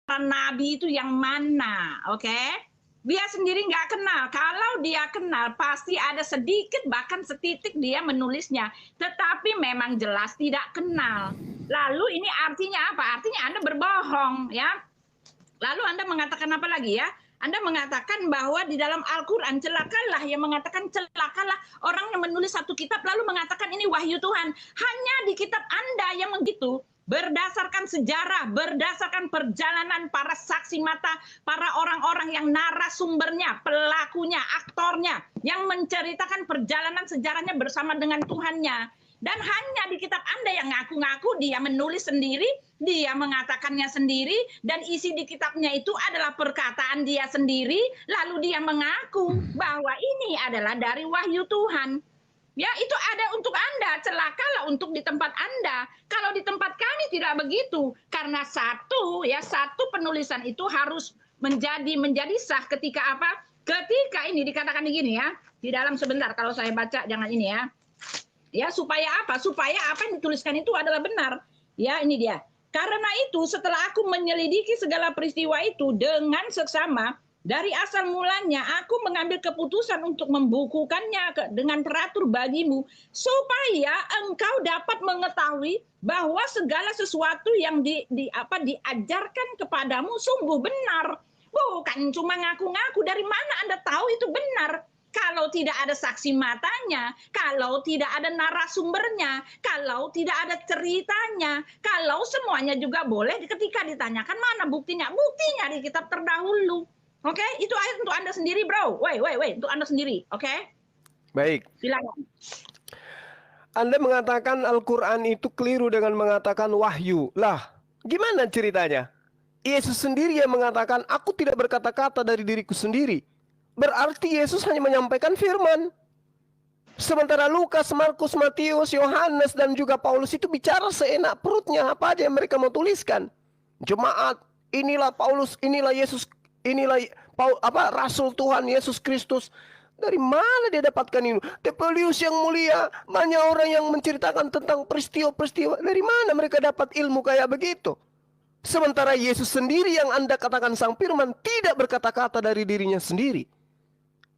nabi itu yang mana, oke? Dia sendiri nggak kenal. Kalau dia kenal, pasti ada sedikit, bahkan setitik dia menulisnya. Tetapi memang jelas tidak kenal. Lalu ini artinya apa? Artinya Anda berbohong, ya. Lalu Anda mengatakan apa lagi ya? Anda mengatakan bahwa di dalam Al-Quran, celakalah yang mengatakan celakalah orang yang menulis satu kitab lalu mengatakan ini wahyu Tuhan. Hanya di kitab Anda yang begitu, berdasarkan sejarah, berdasarkan perjalanan para saksi mata, para orang-orang yang narasumbernya, pelakunya, aktornya, yang menceritakan perjalanan sejarahnya bersama dengan Tuhannya. Dan hanya di kitab Anda yang ngaku-ngaku dia menulis sendiri, dia mengatakannya sendiri, dan isi di kitabnya itu adalah perkataan dia sendiri, lalu dia mengaku bahwa ini adalah dari wahyu Tuhan. Ya, itu ada untuk Anda, celakalah untuk di tempat Anda. Kalau di tempat kami tidak begitu, karena satu penulisan itu harus menjadi sah ketika apa? Ketika ini dikatakan begini ya, di dalam sebentar kalau saya baca jangan ini ya. Ya, supaya apa? Supaya apa yang dituliskan itu adalah benar. Ya, ini dia. Karena itu setelah aku menyelidiki segala peristiwa itu dengan seksama, dari asal mulanya aku mengambil keputusan untuk membukukannya dengan teratur bagimu, supaya engkau dapat mengetahui bahwa segala sesuatu yang diajarkan kepadamu sungguh benar. Bukan cuma ngaku-ngaku. Dari mana Anda tahu itu benar? Kalau tidak ada saksi matanya, kalau tidak ada narasumbernya, kalau tidak ada ceritanya, kalau semuanya juga boleh ketika ditanyakan mana buktinya? Buktinya di kitab terdahulu. Oke, itu ayat untuk Anda sendiri, bro. Wait, untuk Anda sendiri, oke? Baik. Silakan. Anda mengatakan Al-Quran itu keliru dengan mengatakan wahyu. Lah, gimana ceritanya? Yesus sendiri yang mengatakan, aku tidak berkata-kata dari diriku sendiri. Berarti Yesus hanya menyampaikan firman. Sementara Lukas, Markus, Matius, Yohanes, dan juga Paulus itu bicara seenak perutnya apa aja yang mereka mau tuliskan. Jemaat, inilah Paulus, inilah Yesus, inilah Rasul Tuhan Yesus Kristus. Dari mana dia dapatkan ini? Tepelius yang mulia, banyak orang yang menceritakan tentang peristiwa-peristiwa. Dari mana mereka dapat ilmu kayak begitu? Sementara Yesus sendiri yang Anda katakan sang firman tidak berkata-kata dari dirinya sendiri.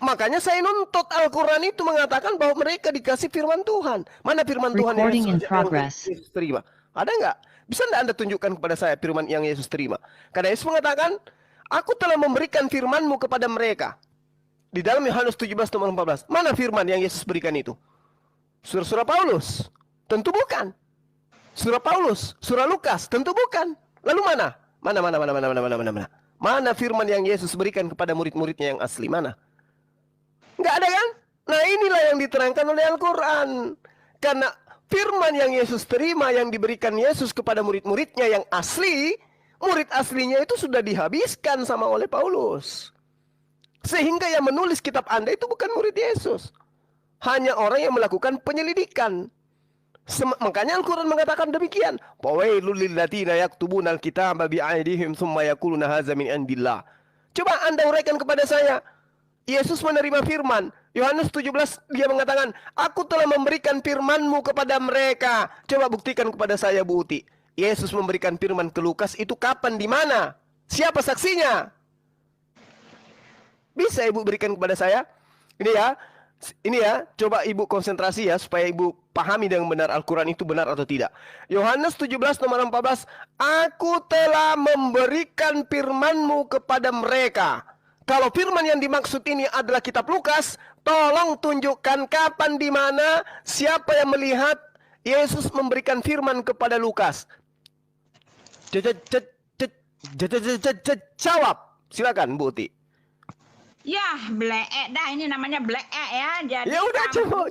Makanya saya nuntut Al-Quran itu mengatakan bahwa mereka dikasih firman Tuhan. Mana firman Tuhan yang Yesus terima? Ada nggak? Bisa nggak Anda tunjukkan kepada saya firman yang Yesus terima? Karena Yesus mengatakan, aku telah memberikan firman-Mu kepada mereka. Di dalam Yohanes 17 nomor 14. Mana firman yang Yesus berikan itu? Surah Paulus? Tentu bukan. Surah Paulus? Surah Lukas? Tentu bukan. Lalu mana? Mana firman yang Yesus berikan kepada murid-muridnya yang asli? Mana? Nggak ada kan? Nah, inilah yang diterangkan oleh Al-Quran. Karena firman yang Yesus terima, yang diberikan Yesus kepada murid-muridnya yang asli, murid aslinya itu sudah dihabiskan sama oleh Paulus. Sehingga yang menulis kitab Anda itu bukan murid Yesus. Hanya orang yang melakukan penyelidikan. Makanya Al-Quran mengatakan demikian. Fawailul lilladzina yaktubuna al-kitaba bi'aydihim tsumma yaquluna hadza min indillah. Coba Anda uraikan kepada saya. Yesus menerima firman. Yohanes 17 dia mengatakan, aku telah memberikan firman-Mu kepada mereka. Coba buktikan kepada saya, Bu Uti. Yesus memberikan firman ke Lukas itu kapan, di mana? Siapa saksinya? Bisa Ibu berikan kepada saya? Ini ya, coba Ibu konsentrasi ya, supaya Ibu pahami dengan benar Al-Quran itu benar atau tidak. Yohanes 17 nomor 14, aku telah memberikan firman-Mu kepada mereka. Kalau firman yang dimaksud ini adalah kitab Lukas, tolong tunjukkan kapan, di mana, siapa yang melihat Yesus memberikan firman kepada Lukas. Jawab, silakan Bu Uti. Ya, bleek dah, ini namanya bleek ya. Jadi ya udah,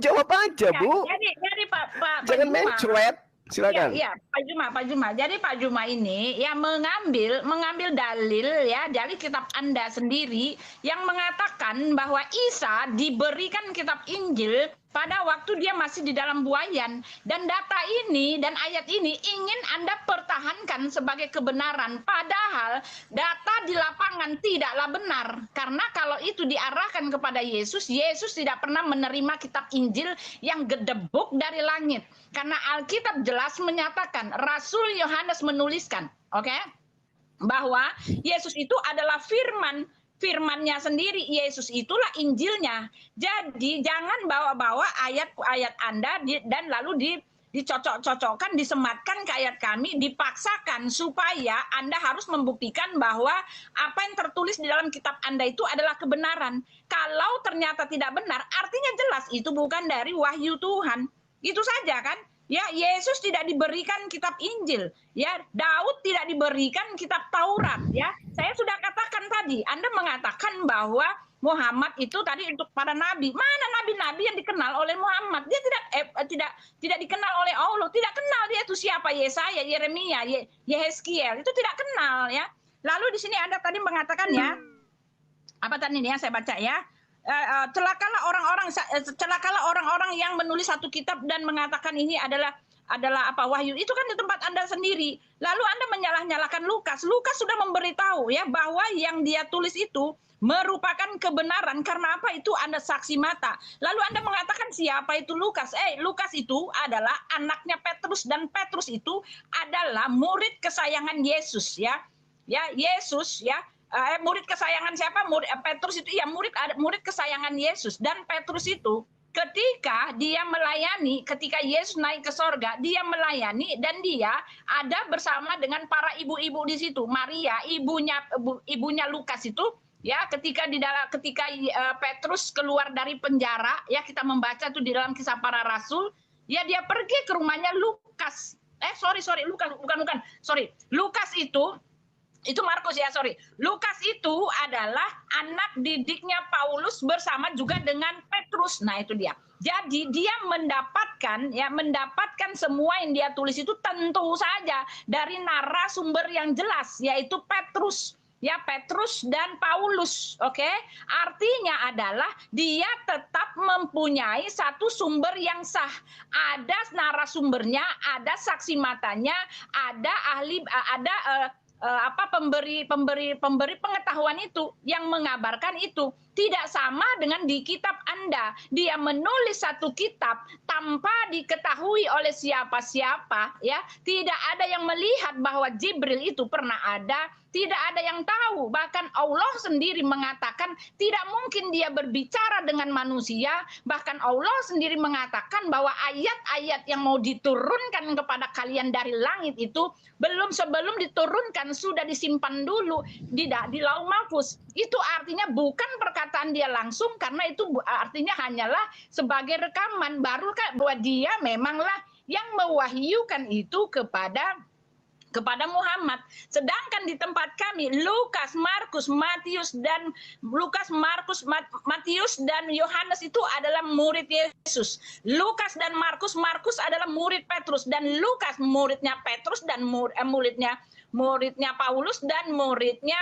jawab aja, Bu. Jadi Pak jangan mencret. Silakan. Ya, Pak Juma. Jadi Pak Juma ini yang mengambil dalil ya dari kitab Anda sendiri yang mengatakan bahwa Isa diberikan kitab Injil pada waktu dia masih di dalam buayan, dan data ini dan ayat ini ingin Anda pertahankan sebagai kebenaran, padahal data di lapangan tidaklah benar. Karena kalau itu diarahkan kepada Yesus, Yesus tidak pernah menerima kitab Injil yang gedebuk dari langit. Karena Alkitab jelas menyatakan, Rasul Yohanes menuliskan, oke? bahwa Yesus itu adalah firmannya sendiri. Yesus itulah Injilnya. Jadi jangan bawa-bawa ayat-ayat Anda dan lalu dicocok-cocokkan, disematkan ke ayat kami, dipaksakan supaya Anda harus membuktikan bahwa apa yang tertulis di dalam kitab Anda itu adalah kebenaran. Kalau ternyata tidak benar, artinya jelas itu bukan dari wahyu Tuhan. Itu saja kan? Ya, Yesus tidak diberikan kitab Injil, ya. Daud tidak diberikan kitab Taurat, ya. Saya sudah katakan tadi, Anda mengatakan bahwa Muhammad itu tadi untuk para nabi. Mana nabi-nabi yang dikenal oleh Muhammad? Dia tidak dikenal oleh Allah, tidak kenal dia itu siapa. Yesaya, Yeremia, Yehezkiel itu tidak kenal, ya. Lalu di sini Anda tadi mengatakan, ya, apa tadi nih ya, saya baca ya. Celakalah orang-orang yang menulis satu kitab dan mengatakan ini adalah apa wahyu. Itu kan di tempat Anda sendiri. Lalu Anda menyalah-nyalahkan Lukas. Lukas sudah memberitahu ya bahwa yang dia tulis itu merupakan kebenaran. Karena apa? Itu Anda saksi mata. Lalu Anda mengatakan siapa itu Lukas? Lukas itu adalah anaknya Petrus, dan Petrus itu adalah murid kesayangan Yesus, ya. Ya, Yesus, ya. Murid kesayangan siapa? Petrus itu ya murid kesayangan Yesus. Dan Petrus itu ketika dia melayani, ketika Yesus naik ke sorga, dia melayani dan dia ada bersama dengan para ibu-ibu di situ. Maria, ibunya Lukas itu, ya, ketika Petrus keluar dari penjara, ya, kita membaca tuh di dalam Kisah Para Rasul, ya, dia pergi ke rumahnya Lukas. Lukas itu Markus, ya, Lukas itu adalah anak didiknya Paulus bersama juga dengan Petrus. Nah, itu dia. Jadi dia mendapatkan semua yang dia tulis itu tentu saja dari narasumber yang jelas, yaitu Petrus. Ya, Petrus dan Paulus, oke? Artinya adalah dia tetap mempunyai satu sumber yang sah. Ada narasumbernya, ada saksi matanya, ada ahli, pemberi pengetahuan itu yang mengabarkan itu. Tidak sama dengan di kitab Anda. Dia menulis satu kitab tanpa diketahui oleh siapa-siapa, ya. Tidak ada yang melihat bahwa Jibril itu pernah ada, tidak ada yang tahu. Bahkan Allah sendiri mengatakan tidak mungkin dia berbicara dengan manusia. Bahkan Allah sendiri mengatakan bahwa ayat-ayat yang mau diturunkan kepada kalian dari langit itu sebelum diturunkan sudah disimpan dulu di Lauh Mahfuz. Itu artinya bukan perkataan dia langsung, karena itu artinya hanyalah sebagai rekaman. Baru bahwa dia memanglah yang mewahyukan itu kepada Muhammad. Sedangkan di tempat kami Lukas, Markus, Matius dan Yohanes itu adalah murid Yesus. Lukas dan Markus adalah murid Petrus, dan Lukas muridnya Petrus dan muridnya Paulus, dan muridnya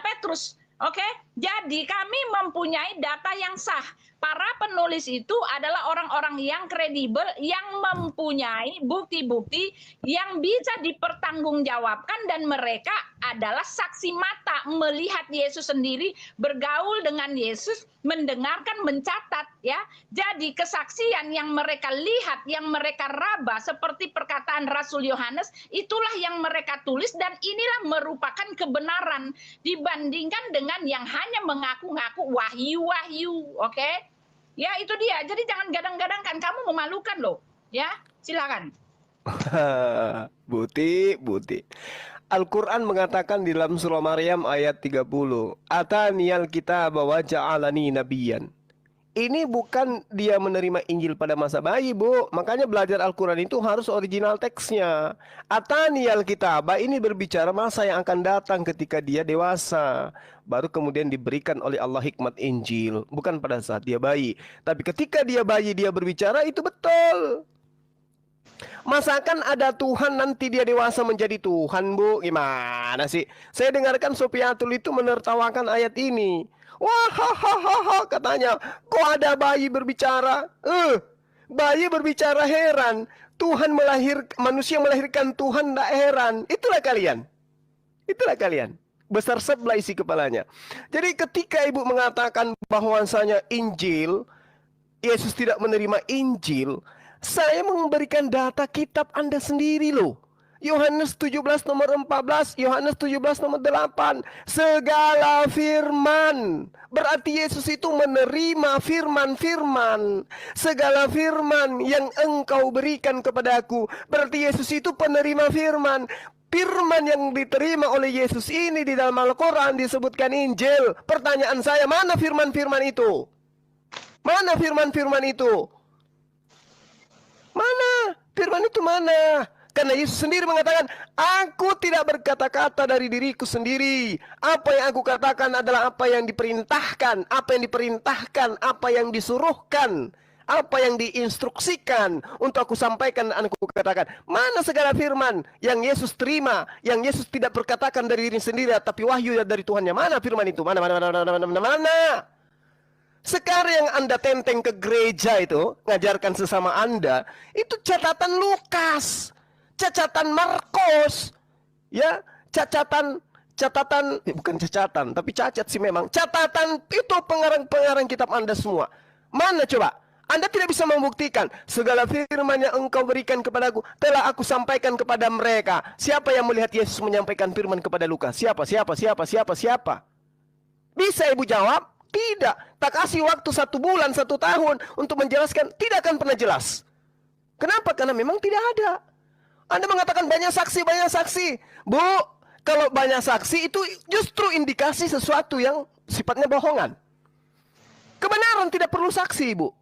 Petrus. Oke, jadi kami mempunyai data yang sah. Para penulis itu adalah orang-orang yang kredibel, yang mempunyai bukti-bukti yang bisa dipertanggungjawabkan, dan mereka adalah saksi mata melihat Yesus sendiri, bergaul dengan Yesus, mendengarkan, mencatat, ya. Jadi kesaksian yang mereka lihat, yang mereka raba, seperti perkataan Rasul Yohanes, itulah yang mereka tulis, dan inilah merupakan kebenaran dibandingkan dengan yang hanya mengaku-ngaku wahyu-wahyu, oke? Ya, itu dia. Jadi jangan gadang-gadangkan, kamu memalukan loh. Ya, silakan. Buti. Al-Quran mengatakan di dalam surah Maryam ayat 30, Ataniyal kitab wa ja'alani nabiyan. Ini bukan dia menerima Injil pada masa bayi, Bu. Makanya belajar Al-Quran itu harus original teksnya. Ataniyal kitab, ini berbicara masa yang akan datang ketika dia dewasa. Baru kemudian diberikan oleh Allah hikmat Injil. Bukan pada saat dia bayi. Tapi ketika dia bayi dia berbicara, itu betul. Masakan ada Tuhan nanti dia dewasa menjadi Tuhan, Bu? Gimana sih? Saya dengarkan Sofiatul itu menertawakan ayat ini. Wah, hahaha, katanya, kok ada bayi berbicara? Bayi berbicara heran. Manusia melahirkan Tuhan tidak heran. Itulah kalian. Besar sebelah isi kepalanya. Jadi ketika ibu mengatakan bahwasanya Injil, Yesus tidak menerima Injil, saya memberikan data kitab Anda sendiri loh. Yohanes 17 nomor 14, Yohanes 17 nomor 8. Segala firman. Berarti Yesus itu menerima firman-firman. Segala firman yang engkau berikan kepadaku. Berarti Yesus itu penerima firman. Firman yang diterima oleh Yesus ini di dalam Al-Quran disebutkan Injil. Pertanyaan saya, mana firman-firman itu? Mana firman-firman itu? Mana? Firman itu mana? Karena Yesus sendiri mengatakan, aku tidak berkata-kata dari diriku sendiri. Apa yang aku katakan adalah apa yang diperintahkan. Apa yang diperintahkan, apa yang disuruhkan. Apa yang diinstruksikan untuk aku sampaikan dan aku katakan. Mana segala firman yang Yesus terima, yang Yesus tidak berkatakan dari diri sendiri, tapi wahyu dari Tuhannya. Mana firman itu? Mana? Sekarang yang Anda tenteng ke gereja itu, ngajarkan sesama Anda, itu catatan Lukas. Catatan Markus, ya, catatan, bukan catatan, tapi cacat sih memang. Catatan itu pengarang kitab Anda semua. Mana coba? Anda tidak bisa membuktikan segala firman yang engkau berikan kepadaku telah aku sampaikan kepada mereka. Siapa yang melihat Yesus menyampaikan firman kepada Lukas? Siapa? Bisa ibu jawab? Tidak. Tak kasih waktu 1 bulan, 1 tahun untuk menjelaskan, tidak akan pernah jelas. Kenapa? Karena memang tidak ada. Anda mengatakan banyak saksi. Bu, kalau banyak saksi itu justru indikasi sesuatu yang sifatnya bohongan. Kebenaran tidak perlu saksi, Bu.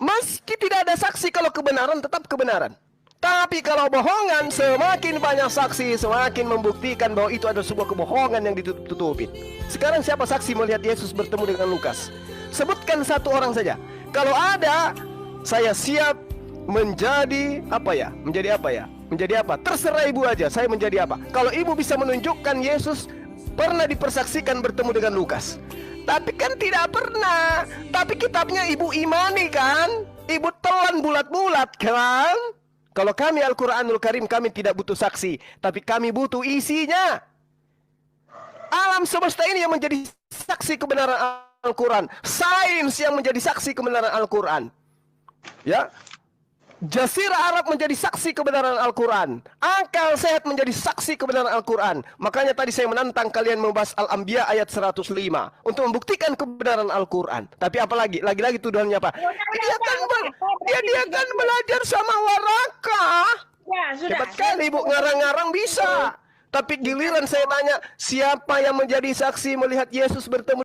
Meski tidak ada saksi, kalau kebenaran tetap kebenaran. Tapi kalau bohongan, semakin banyak saksi, semakin membuktikan bahwa itu adalah sebuah kebohongan yang ditutup-tutupin. Sekarang siapa saksi melihat Yesus bertemu dengan Lukas? Sebutkan 1 orang saja. Kalau ada, saya siap menjadi apa ya? Menjadi apa? Terserah ibu aja, saya menjadi apa. Kalau ibu bisa menunjukkan Yesus pernah dipersaksikan bertemu dengan Lukas. Tapi kan tidak pernah. Tapi kitabnya ibu imani kan? Ibu telan bulat-bulat kan? Kalau kami Al-Quranul Karim, kami tidak butuh saksi. Tapi kami butuh isinya. Alam semesta ini yang menjadi saksi kebenaran Al-Quran. Sains yang menjadi saksi kebenaran Al-Quran. Ya, Jazirah Arab menjadi saksi kebenaran Al-Quran. Akal sehat menjadi saksi kebenaran Al-Quran. Makanya tadi saya menantang kalian membahas Al-Anbiya ayat 105 untuk membuktikan kebenaran Al-Quran. Tapi apalagi? Lagi-lagi tuduhannya apa? Dia kan belajar sama Waraka. Ya, sudah. Hebat kali ibu, ngarang-ngarang bisa. Tapi giliran saya tanya, siapa yang menjadi saksi melihat Yesus bertemu